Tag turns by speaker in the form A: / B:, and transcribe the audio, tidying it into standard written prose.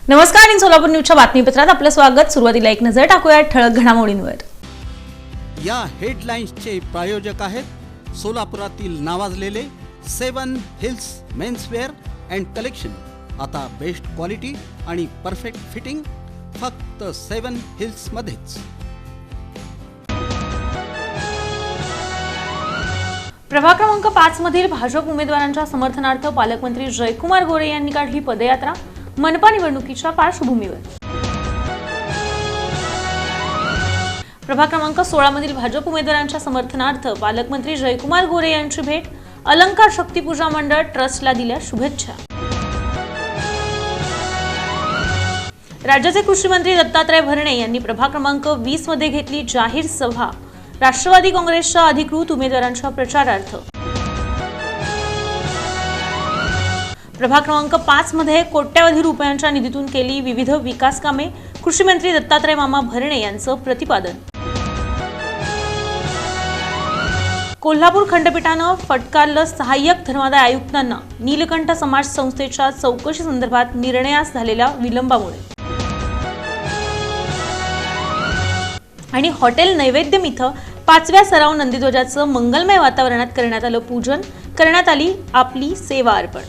A: नमस्कार. इन सोलापूर न्यूजच्या बातमीपत्रात आपलं स्वागत. सुरुवातीला एक नजर टाकूया ठळक घडामोडींवर.
B: या हेडलाईन्सचे प्रायोजक आहेत सोलापुरातील नावाजलेले 7 हिल्स मेन्सवेअर अँड कलेक्शन. आता बेस्ट क्वालिटी आणि परफेक्ट फिटिंग फक्त 7 हिल्स मध्येच.
A: प्रभाग क्रमांक 5 मधील भाजप उमेदवारांच्या समर्थनार्थ पालकमंत्री जयकुमार गोरे यांनी काढली पदयात्रा. मनपा निवडणुकीच्या पार्श्वभूमीवर प्रभाग क्रमांक 16 मधील भाजप उमेदवारांच्या समर्थनार्थ पालकमंत्री जयकुमार गोरे यांची भेट. अलंकार शक्तीपूजा मंडळ ट्रस्टला दिल्या शुभेच्छा. राज्याचे कृषी मंत्री दत्तात्रय भरणे यांनी प्रभाग क्रमांक 20 मध्ये घेतली जाहीर सभा. राष्ट्रवादी काँग्रेसच्या अधिकृत उमेदवारांच्या प्रचारार्थ. प्रभाग क्रमांक 5 मध्ये कोट्यवधी रुपयांच्या निधीतून केली विविध विकास कामे. कृषी मंत्री दत्तात्रय मामा भरणे यांचं प्रतिपादन. कोल्हापूर खंडपीठानं फटकारलं सहाय्यक धर्मादाय आयुक्तांना नीलकंठ समाज संस्थेच्या चौकशी संदर्भात निर्णयास झालेल्या विलंबामुळे. आणि हॉटेल नैवेद्यम इथं 5व्या सराव नंदीध्वजाचं मंगलमय वातावरणात करण्यात आलं पूजन. करण्यात आली आपली सेवा अर्पण.